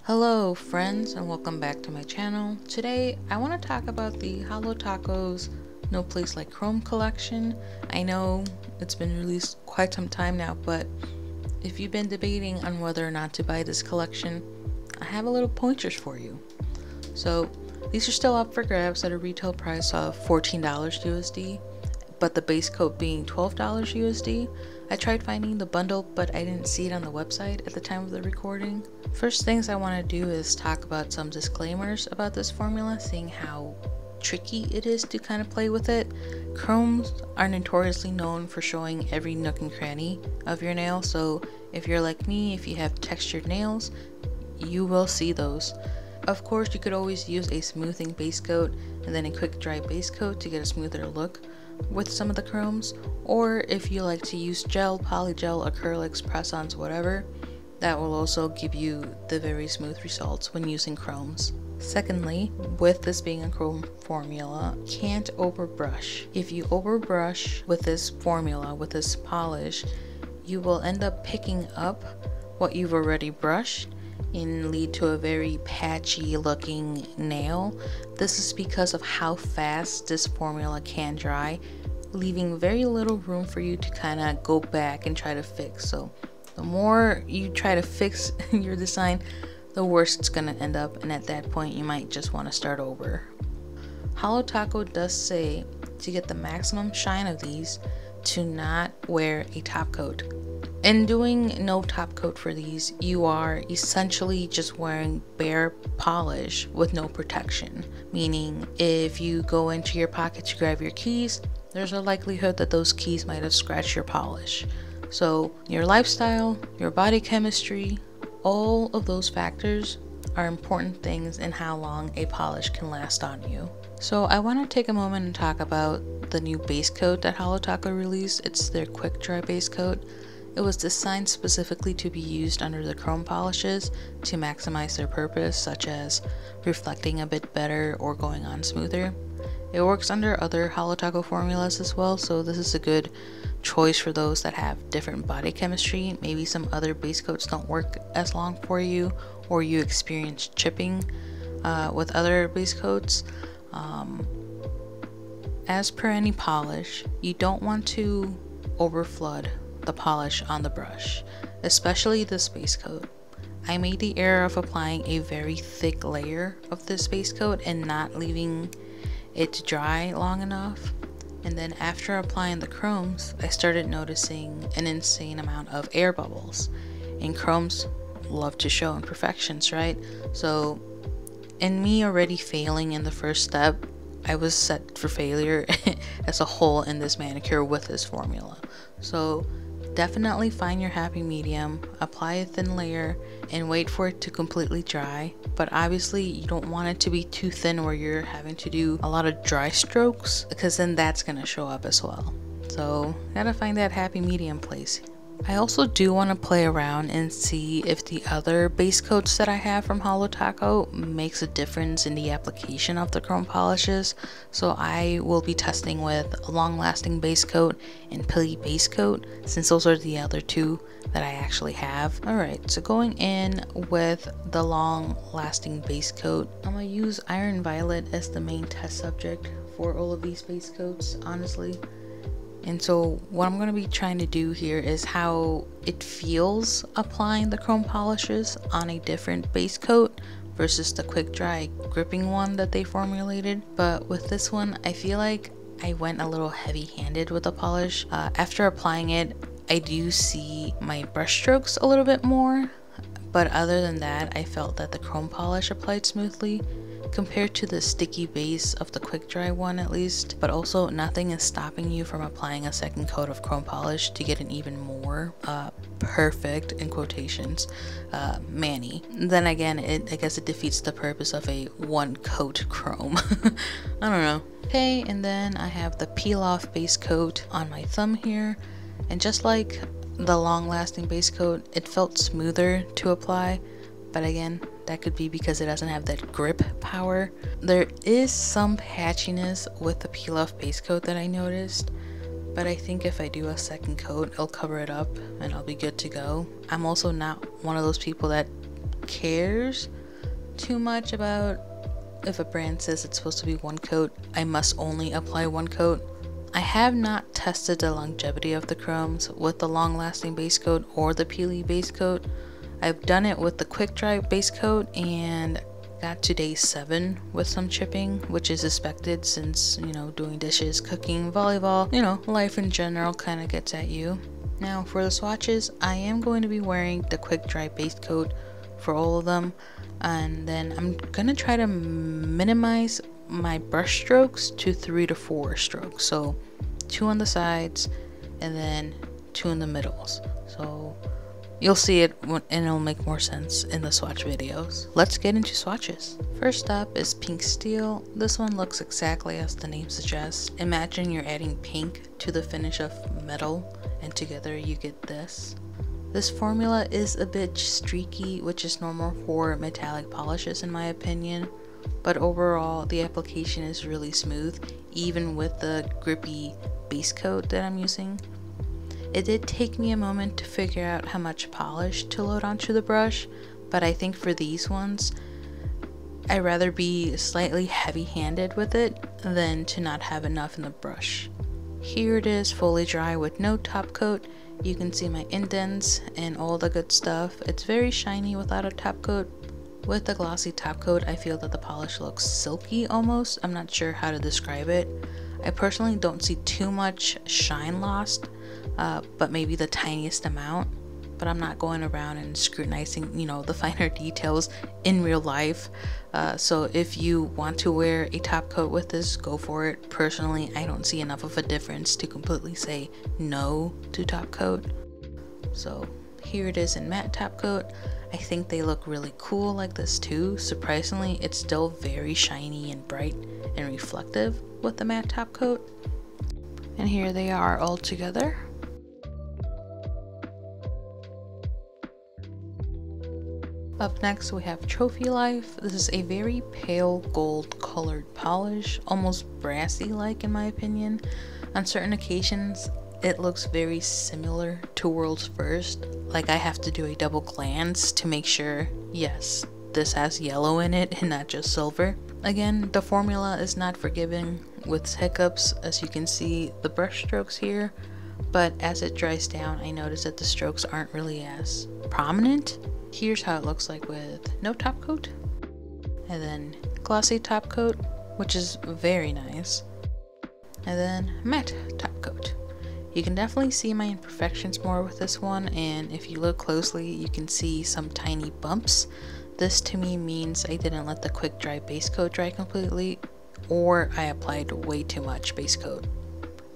Hello friends and welcome back to my channel. Today I want to talk about the Holo Taco's No Place Like Chrome collection. I know it's been released quite some time now, but if you've been debating on whether or not to buy this collection, I have a little pointers for you. So these are still up for grabs at a retail price of $14 USD, but the base coat being $12 USD. I tried finding the bundle, but I didn't see it on the website at the time of the recording. First things I want to do is talk about some disclaimers about this formula, seeing how tricky it is to kind of play with it. Chromes are notoriously known for showing every nook and cranny of your nail, so if you're like me, if you have textured nails, you will see those. Of course, you could always use a smoothing base coat and then a quick dry base coat to get a smoother look with some of the chromes, or if you like to use gel, polygel, acrylics, press-ons, whatever, that will also give you the very smooth results when using chromes. Secondly, with this being a chrome formula, can't overbrush. If you overbrush with this formula, with this polish, you will end up picking up what you've already brushed and lead to a very patchy looking nail. This is because of how fast this formula can dry, leaving very little room for you to kind of go back and try to fix. So the more you try to fix your design, the worse it's going to end up, and at that point you might just want to start over. Holo Taco does say to get the maximum shine of these to not wear a top coat. In doing no top coat for these, you are essentially just wearing bare polish with no protection. Meaning, if you go into your pocket to grab your keys, there's a likelihood that those keys might have scratched your polish. So your lifestyle, your body chemistry, all of those factors are important things in how long a polish can last on you. So I want to take a moment and talk about the new base coat that Holo Taco released. It's their quick dry base coat. It was designed specifically to be used under the chrome polishes to maximize their purpose, such as reflecting a bit better or going on smoother. It works under other Holo Taco formulas as well, so this is a good choice for those that have different body chemistry. Maybe some other base coats don't work as long for you, or you experience chipping with other base coats. As per any polish, you don't want to overflood the polish on the brush, especially this base coat. I made the error of applying a very thick layer of this base coat and not leaving it to dry long enough. And then after applying the chromes, I started noticing an insane amount of air bubbles. And chromes love to show imperfections, right? So in me already failing in the first step, I was set for failure as a whole in this manicure with this formula. So definitely find your happy medium, apply a thin layer, and wait for it to completely dry. But obviously you don't want it to be too thin where you're having to do a lot of dry strokes, because then that's going to show up as well. So gotta find that happy medium place. I also do want to play around and see if the other base coats that I have from Holo Taco makes a difference in the application of the chrome polishes. So I will be testing with a long lasting base coat and pilly base coat, since those are the other two that I actually have. Alright, so going in with the long lasting base coat, I'm going to use Iron Violet as the main test subject for all of these base coats, honestly. And so what I'm going to be trying to do here is how it feels applying the chrome polishes on a different base coat versus the quick dry gripping one that they formulated. But with this one, I feel like I went a little heavy handed with the polish. After applying it, I do see my brush strokes a little bit more. But other than that, I felt that the chrome polish applied smoothly compared to the sticky base of the quick dry one, at least. But also nothing is stopping you from applying a second coat of chrome polish to get an even more perfect, in quotations, mani. Then again, I guess it defeats the purpose of a one coat chrome. I don't know. Okay, and then I have the peel off base coat on my thumb here, and just like the long lasting base coat, it felt smoother to apply, but again, that could be because it doesn't have that grip power. There is some patchiness with the peel off base coat that I noticed, but I think if I do a second coat, it'll cover it up and I'll be good to go. I'm also not one of those people that cares too much about if a brand says it's supposed to be one coat, I must only apply one coat. I have not tested the longevity of the chromes with the long lasting base coat or the peely base coat. I've done it with the quick dry base coat and got to day 7 with some chipping, which is expected since, you know, doing dishes, cooking, volleyball, you know, life in general kind of gets at you. Now for the swatches, I am going to be wearing the quick dry base coat for all of them, and then I'm gonna try to minimize my brush strokes to 3 to 4 strokes, so 2 on the sides and then 2 in the middles. So you'll see it and it'll make more sense in the swatch videos. Let's get into swatches. First up is pink steel. This one looks exactly as the name suggests. Imagine you're adding pink to the finish of metal and together you get this. This formula is a bit streaky, which is normal for metallic polishes in my opinion, but overall the application is really smooth even with the grippy base coat that I'm using. It did take me a moment to figure out how much polish to load onto the brush, but I think for these ones, I'd rather be slightly heavy-handed with it than to not have enough in the brush. Here it is fully dry with no top coat. You can see my indents and all the good stuff. It's very shiny without a top coat. With the glossy top coat, I feel that the polish looks silky almost. I'm not sure how to describe it. I personally don't see too much shine lost, but maybe the tiniest amount. But I'm not going around and scrutinizing, you know, the finer details in real life. So if you want to wear a top coat with this, go for it. Personally, I don't see enough of a difference to completely say no to top coat. So here it is in matte top coat. I think they look really cool like this too. Surprisingly, it's still very shiny and bright and reflective with the matte top coat. And here they are all together. Up next we have Trophy Life. This is a very pale gold colored polish, almost brassy like in my opinion. On certain occasions it looks very similar to World's First, like I have to do a double glance to make sure, yes, this has yellow in it and not just silver. Again, the formula is not forgiving with hiccups, as you can see the brush strokes here, but as it dries down I notice that the strokes aren't really as prominent. Here's how it looks like with no top coat, and then glossy top coat, which is very nice, and then matte top coat. You can definitely see my imperfections more with this one, and if you look closely you can see some tiny bumps. This to me means I didn't let the quick dry base coat dry completely, or I applied way too much base coat.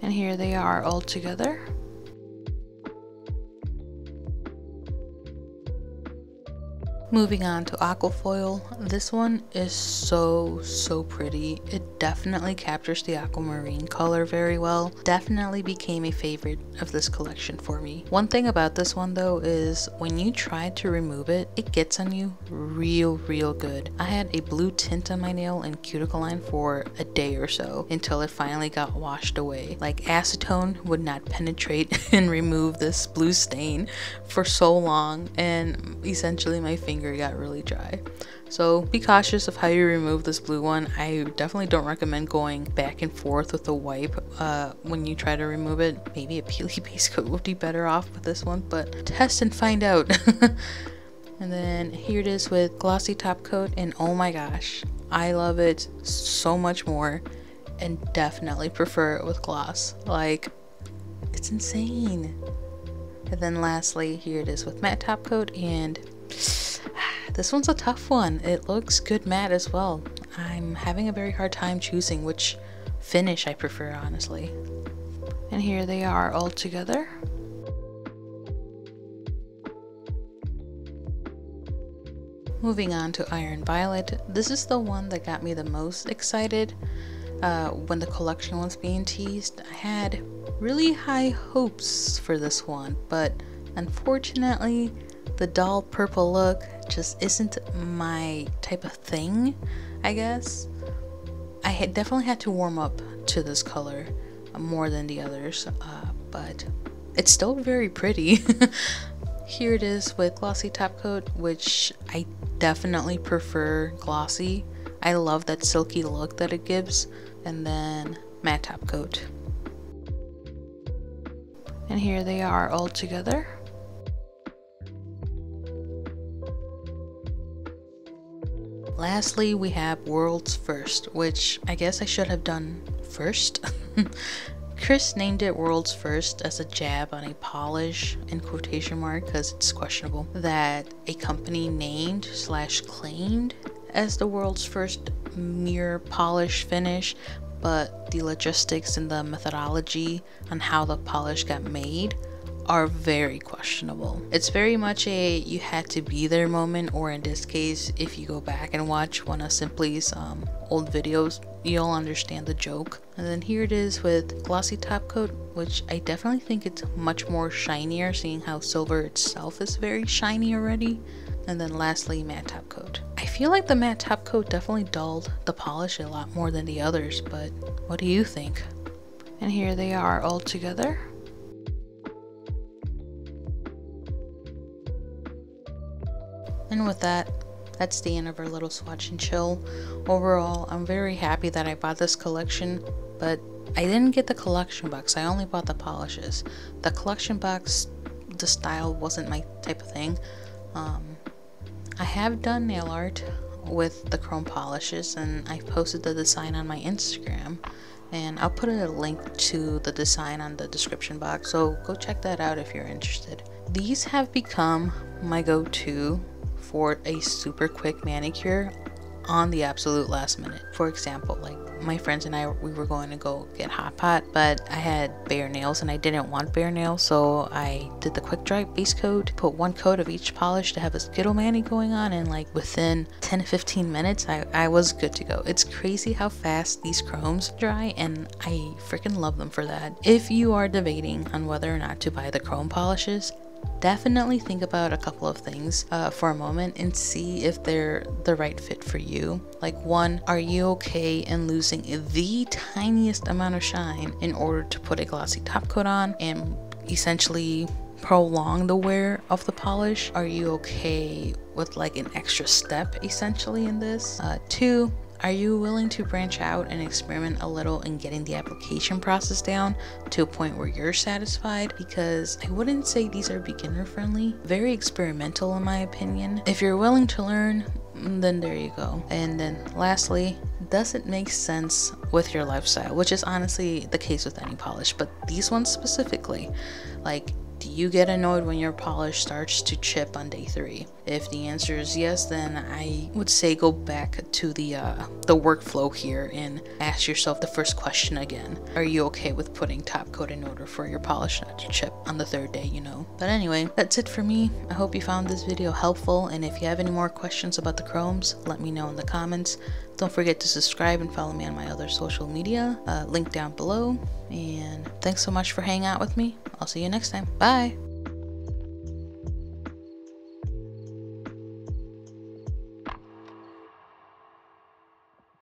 And here they are all together. Moving on to aquafoil. This one is so pretty. It definitely captures the aquamarine color very well. Definitely became a favorite of this collection for me. One thing about this one though is when you try to remove it, it gets on you real good. I had a blue tint on my nail and cuticle line for a day or so until it finally got washed away. Like acetone would not penetrate and remove this blue stain for so long, and essentially my finger got really dry. So be cautious of how you remove this blue one. I definitely don't recommend going back and forth with a wipe when you try to remove it. Maybe a peely base coat would be better off with this one, but test and find out. And then here it is with glossy top coat, and oh my gosh, I love it so much more and definitely prefer it with gloss. Like, it's insane. And then lastly, here it is with matte top coat, and this one's a tough one. It looks good matte as well. I'm having a very hard time choosing which finish I prefer, honestly. And here they are all together. Moving on to Iron Violet. This is the one that got me the most excited when the collection was being teased. I had really high hopes for this one, but unfortunately the dull purple look just isn't my type of thing, I guess. I had definitely had to warm up to this color more than the others, but it's still very pretty. Here it is with glossy top coat, which I definitely prefer glossy. I love that silky look that it gives. And then matte top coat. And here they are all together. Lastly, we have World's First, which I guess I should have done first. Chris named it World's First as a jab on a polish in quotation mark because it's questionable that a company named / claimed as the world's first mirror polish finish, but the logistics and the methodology on how the polish got made are very questionable. It's very much a you had to be there moment, or in this case, if you go back and watch one of Simply's old videos, you'll understand the joke. And then here it is with glossy top coat, which I definitely think it's much more shinier, seeing how silver itself is very shiny already. And then lastly, matte top coat. I feel like the matte top coat definitely dulled the polish a lot more than the others, but what do you think? And here they are all together. And with that, that's the end of our little swatch and chill. Overall, I'm very happy that I bought this collection, but I didn't get the collection box. I only bought the polishes. The collection box, the style wasn't my type of thing. I have done nail art with the chrome polishes, and I posted the design on my Instagram, and I'll put a link to the design on the description box, so go check that out if you're interested. These have become my go-to for a super quick manicure on the absolute last minute. For example, like my friends and I, we were going to go get hot pot, but I had bare nails and I didn't want bare nails, so I did the quick dry base coat, put one coat of each polish to have a skittle mani going on, and like within 10 to 15 minutes I was good to go. It's crazy how fast these chromes dry, and I freaking love them for that. If you are debating on whether or not to buy the chrome polishes, definitely think about a couple of things for a moment and see if they're the right fit for you. Like, one, are you okay in losing the tiniest amount of shine in order to put a glossy top coat on and essentially prolong the wear of the polish? Are you okay with like an extra step essentially in this? Two, are you willing to branch out and experiment a little in getting the application process down to a point where you're satisfied? Because I wouldn't say these are beginner friendly, very experimental in my opinion. If you're willing to learn, then there you go. And then lastly, does it make sense with your lifestyle? Which is honestly the case with any polish, but these ones specifically. Like, do you get annoyed when your polish starts to chip on day 3? If the answer is yes, then I would say go back to the workflow here and ask yourself the first question again. Are you okay with putting top coat in order for your polish not to chip on the 3rd day, you know? But anyway, that's it for me. I hope you found this video helpful, and if you have any more questions about the chromes, let me know in the comments. Don't forget to subscribe and follow me on my other social media, link down below. And thanks so much for hanging out with me. I'll see you next time. Bye!